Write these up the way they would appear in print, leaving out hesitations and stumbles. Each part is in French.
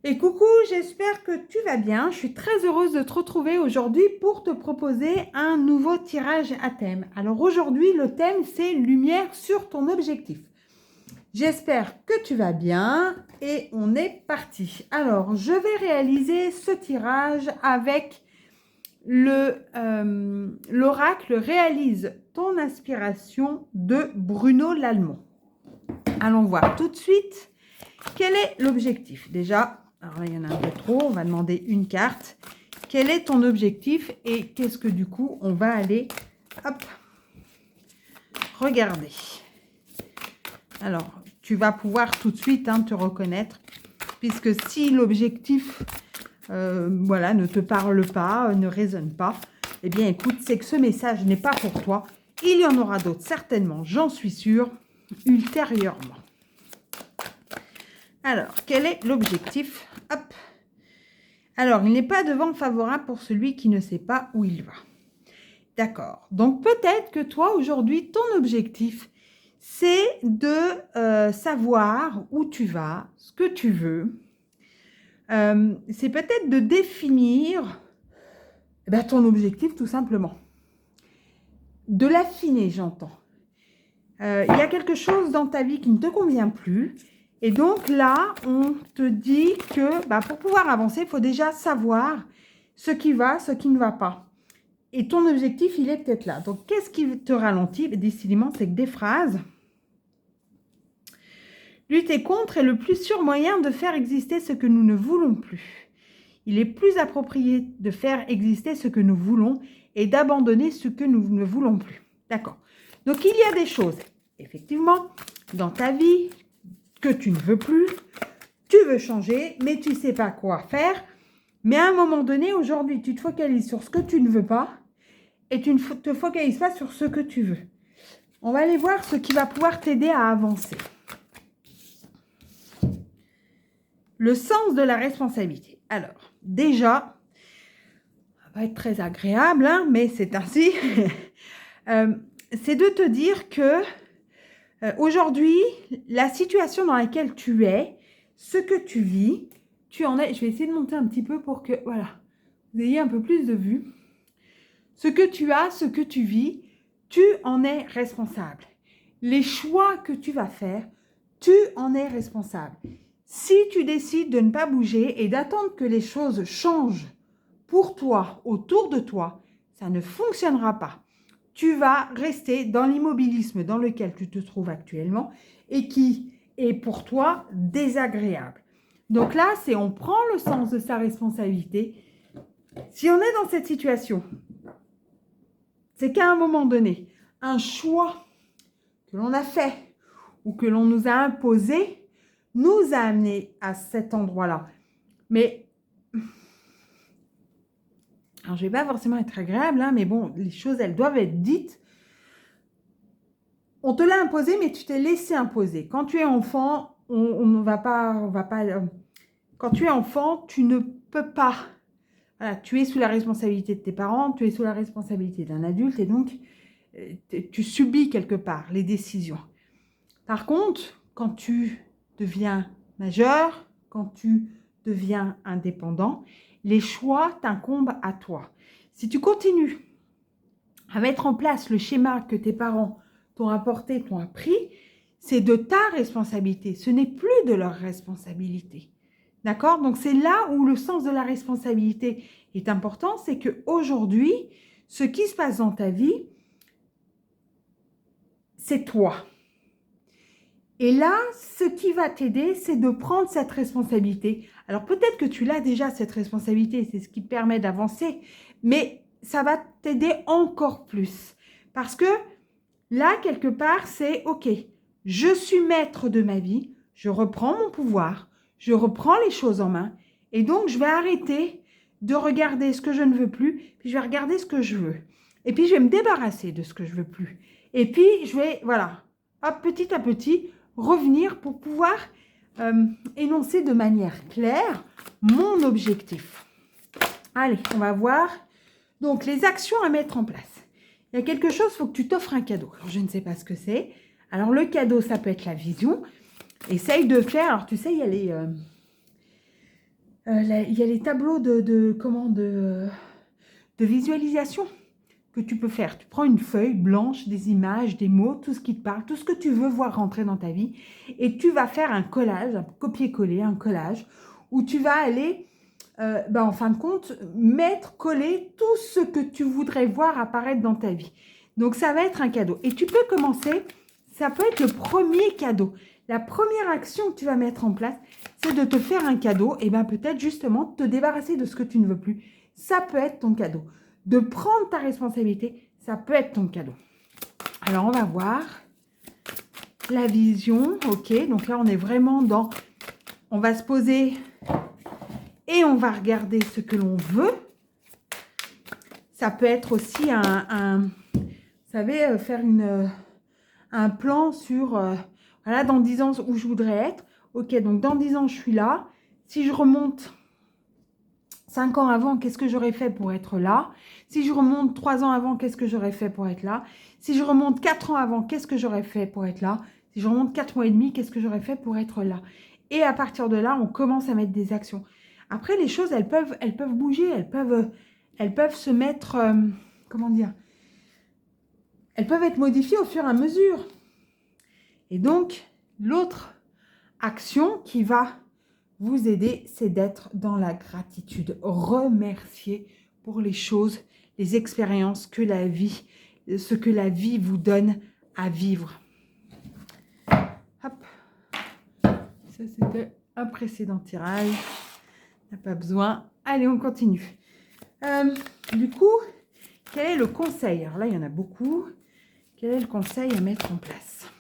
Et coucou, j'espère que tu vas bien. Je suis très heureuse de te retrouver aujourd'hui pour te proposer un nouveau tirage à thème. Alors aujourd'hui, le thème, c'est lumière sur ton objectif. J'espère que tu vas bien et on est parti. Alors, je vais réaliser ce tirage avec l'oracle Réalise ton inspiration de Bruno Lallemand. Allons voir tout de suite quel est l'objectif. Déjà, alors là, il y en a un peu trop, on va demander une carte. Quel est ton objectif et qu'est-ce que du coup, on va aller, hop, regarder. Alors, tu vas pouvoir tout de suite te reconnaître, puisque si l'objectif, voilà, ne te parle pas, ne résonne pas, eh bien, écoute, c'est que ce message n'est pas pour toi. Il y en aura d'autres, certainement, j'en suis sûre, ultérieurement. Alors, quel est l'objectif? Hop. Alors, il n'est pas de vent favorable pour celui qui ne sait pas où il va. D'accord. Donc, peut-être que toi, aujourd'hui, ton objectif, c'est de savoir où tu vas, ce que tu veux. C'est peut-être de définir ton objectif, tout simplement. De l'affiner, j'entends. Il y a quelque chose dans ta vie qui ne te convient plus. Et donc là, on te dit que pour pouvoir avancer, il faut déjà savoir ce qui va, ce qui ne va pas. Et ton objectif, il est peut-être là. Donc, qu'est-ce qui te ralentit? Décidément, c'est que des phrases. Lutter contre est le plus sûr moyen de faire exister ce que nous ne voulons plus. Il est plus approprié de faire exister ce que nous voulons et d'abandonner ce que nous ne voulons plus. D'accord. Donc, il y a des choses, effectivement, dans ta vie que tu ne veux plus, tu veux changer, mais tu ne sais pas quoi faire. Mais à un moment donné, aujourd'hui, tu te focalises sur ce que tu ne veux pas et tu ne te focalises pas sur ce que tu veux. On va aller voir ce qui va pouvoir t'aider à avancer. Le sens de la responsabilité. Alors, déjà, ça va être très agréable, mais c'est ainsi. C'est de te dire que aujourd'hui, la situation dans laquelle tu es, ce que tu vis, tu en es. Je vais essayer de monter un petit peu pour que, voilà, vous ayez un peu plus de vue. Ce que tu as, ce que tu vis, tu en es responsable. Les choix que tu vas faire, tu en es responsable. Si tu décides de ne pas bouger et d'attendre que les choses changent pour toi, autour de toi, ça ne fonctionnera pas. Tu vas rester dans l'immobilisme dans lequel tu te trouves actuellement et qui est pour toi désagréable. Donc là, c'est on prend le sens de sa responsabilité. Si on est dans cette situation, c'est qu'à un moment donné, un choix que l'on a fait ou que l'on nous a imposé nous a amené à cet endroit-là. Mais, alors je ne vais pas forcément être agréable, mais bon, les choses, elles doivent être dites. On te l'a imposé, mais tu t'es laissé imposer. Quand tu es enfant, quand tu es enfant, tu ne peux pas. Voilà, tu es sous la responsabilité de tes parents, tu es sous la responsabilité d'un adulte et donc tu subis quelque part les décisions. Par contre, quand tu deviens majeur, quand tu deviens indépendant, les choix t'incombent à toi. Si tu continues à mettre en place le schéma que tes parents t'ont apporté, t'ont appris, c'est de ta responsabilité. Ce n'est plus de leur responsabilité. D'accord? Donc, c'est là où le sens de la responsabilité est important. C'est qu'aujourd'hui, ce qui se passe dans ta vie, c'est toi. Et là, ce qui va t'aider, c'est de prendre cette responsabilité. Alors, peut-être que tu l'as déjà, cette responsabilité. C'est ce qui te permet d'avancer. Mais ça va t'aider encore plus. Parce que là, quelque part, c'est « Ok, je suis maître de ma vie. Je reprends mon pouvoir. Je reprends les choses en main. Et donc, je vais arrêter de regarder ce que je ne veux plus. Puis, je vais regarder ce que je veux. Et puis, je vais me débarrasser de ce que je ne veux plus. Et puis, je vais, voilà, hop, petit à petit, revenir pour pouvoir énoncer de manière claire mon objectif. » Allez, on va voir. Donc, les actions à mettre en place. Il y a quelque chose, il faut que tu t'offres un cadeau. Alors, je ne sais pas ce que c'est. Alors, le cadeau, ça peut être la vision. Essaye de faire, alors tu sais, il y a il y a les tableaux de visualisation que tu peux faire. Tu prends une feuille blanche, des images, des mots, tout ce qui te parle, tout ce que tu veux voir rentrer dans ta vie. Et tu vas faire un collage, un copier-coller, un collage, où tu vas aller, en fin de compte, coller tout ce que tu voudrais voir apparaître dans ta vie. Donc, ça va être un cadeau. Et tu peux commencer, ça peut être le premier cadeau. La première action que tu vas mettre en place, c'est de te faire un cadeau. Et bien, peut-être justement, te débarrasser de ce que tu ne veux plus. Ça peut être ton cadeau. De prendre ta responsabilité, ça peut être ton cadeau. Alors, on va voir la vision. OK, donc là, on est vraiment dans... On va se poser et on va regarder ce que l'on veut. Ça peut être aussi vous savez, faire un plan sur... voilà, dans 10 ans où je voudrais être. OK, donc dans 10 ans, je suis là. Si je remonte 5 ans avant, qu'est-ce que j'aurais fait pour être là? Si je remonte 3 ans avant, qu'est-ce que j'aurais fait pour être là? Si je remonte 4 ans avant, qu'est-ce que j'aurais fait pour être là? Si je remonte 4 mois et demi, qu'est-ce que j'aurais fait pour être là? Et à partir de là, on commence à mettre des actions. Après, les choses, elles peuvent bouger, elles peuvent se mettre, comment dire? Elles peuvent être modifiées au fur et à mesure. Et donc, l'autre action qui va vous aider, c'est d'être dans la gratitude. Remercier pour les choses, les expériences que la vie, ce que la vie vous donne à vivre. Hop. Ça, c'était un précédent tirage. On n'a pas besoin. Allez, on continue. Du coup, quel est le conseil? Alors là, il y en a beaucoup. Quel est le conseil à mettre en place?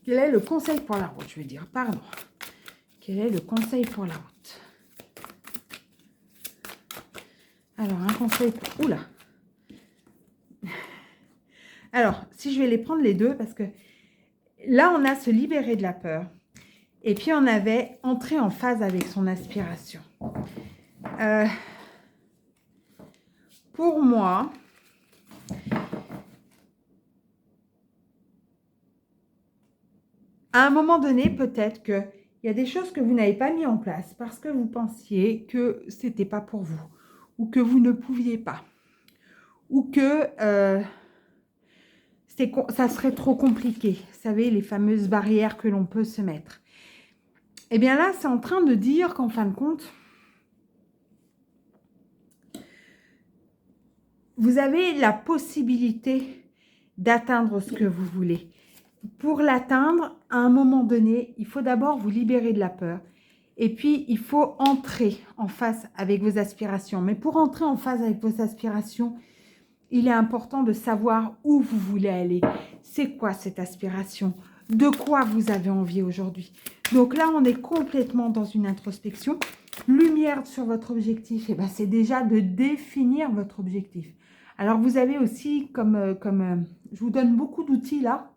Quel est le conseil pour la route? Je vais dire, pardon. Quel est le conseil pour la route? Alors, un conseil pour... Oula! Alors, si je vais les prendre les deux, parce que là, on a se libérer de la peur. Et puis, on avait entré en phase avec son aspiration. Pour moi... À un moment donné, peut-être qu'il y a des choses que vous n'avez pas mis en place parce que vous pensiez que ce n'était pas pour vous ou que vous ne pouviez pas ou que ça serait trop compliqué. Vous savez, les fameuses barrières que l'on peut se mettre. Eh bien là, c'est en train de dire qu'en fin de compte, vous avez la possibilité d'atteindre ce que vous voulez. Pour l'atteindre, à un moment donné, il faut d'abord vous libérer de la peur. Et puis, il faut entrer en phase avec vos aspirations. Mais pour entrer en phase avec vos aspirations, il est important de savoir où vous voulez aller. C'est quoi cette aspiration? De quoi vous avez envie aujourd'hui? Donc là, on est complètement dans une introspection. Lumière sur votre objectif, et ben, c'est déjà de définir votre objectif. Alors, vous avez aussi, je vous donne beaucoup d'outils là.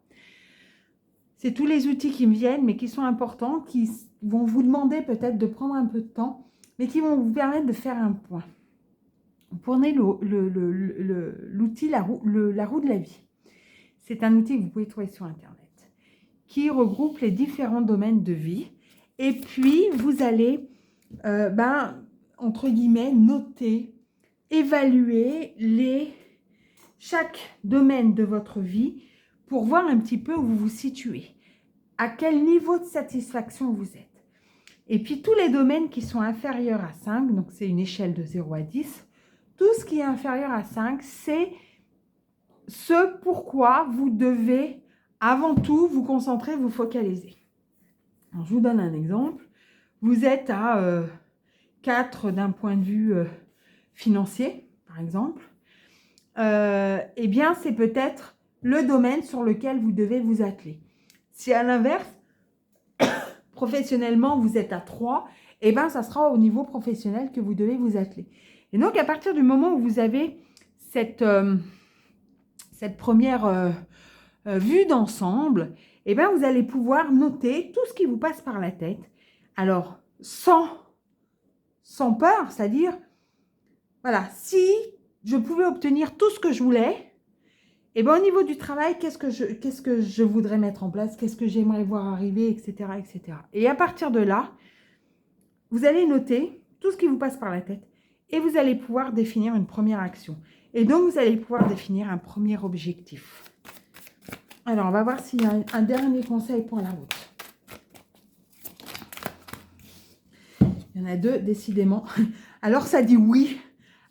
C'est tous les outils qui me viennent, mais qui sont importants, qui vont vous demander peut-être de prendre un peu de temps, mais qui vont vous permettre de faire un point. Vous prenez l'outil la roue de la vie. C'est un outil que vous pouvez trouver sur Internet, qui regroupe les différents domaines de vie. Et puis, vous allez, entre guillemets, noter, évaluer chaque domaine de votre vie pour voir un petit peu où vous vous situez, à quel niveau de satisfaction vous êtes. Et puis, tous les domaines qui sont inférieurs à 5, donc c'est une échelle de 0 à 10, tout ce qui est inférieur à 5, c'est ce pourquoi vous devez, avant tout, vous concentrer, vous focaliser. Alors, je vous donne un exemple. Vous êtes à 4 d'un point de vue financier, par exemple. Eh bien, c'est peut-être le domaine sur lequel vous devez vous atteler. Si à l'inverse, professionnellement, vous êtes à 3, eh bien, ça sera au niveau professionnel que vous devez vous atteler. Et donc, à partir du moment où vous avez cette première vue d'ensemble, eh bien, vous allez pouvoir noter tout ce qui vous passe par la tête. Alors, sans peur, c'est-à-dire, voilà, si je pouvais obtenir tout ce que je voulais, Et bien, au niveau du travail, qu'est-ce que je voudrais mettre en place? Qu'est-ce que j'aimerais voir arriver, etc., etc. Et à partir de là, vous allez noter tout ce qui vous passe par la tête et vous allez pouvoir définir une première action. Et donc, vous allez pouvoir définir un premier objectif. Alors, on va voir s'il y a un dernier conseil pour la route. Il y en a deux, décidément. Alors, ça dit oui.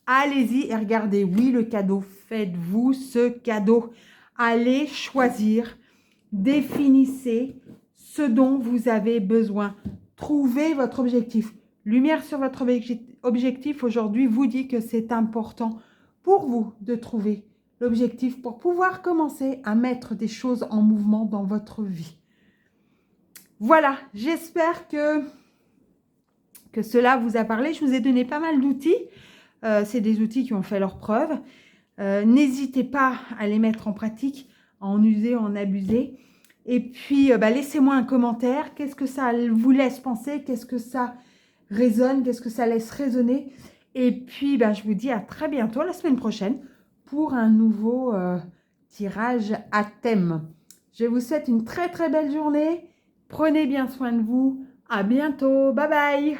Allez-y et regardez. Oui, le cadeau. Faites-vous ce cadeau. Allez choisir. Définissez ce dont vous avez besoin. Trouvez votre objectif. Lumière sur votre objectif aujourd'hui vous dit que c'est important pour vous de trouver l'objectif pour pouvoir commencer à mettre des choses en mouvement dans votre vie. Voilà, j'espère que cela vous a parlé. Je vous ai donné pas mal d'outils. C'est des outils qui ont fait leurs preuves. N'hésitez pas à les mettre en pratique, à en user, à en abuser. Et puis, laissez-moi un commentaire. Qu'est-ce que ça vous laisse penser? Qu'est-ce que ça résonne? Qu'est-ce que ça laisse résonner? Et puis, je vous dis à très bientôt, la semaine prochaine, pour un nouveau tirage à thème. Je vous souhaite une très, très belle journée. Prenez bien soin de vous. À bientôt. Bye bye.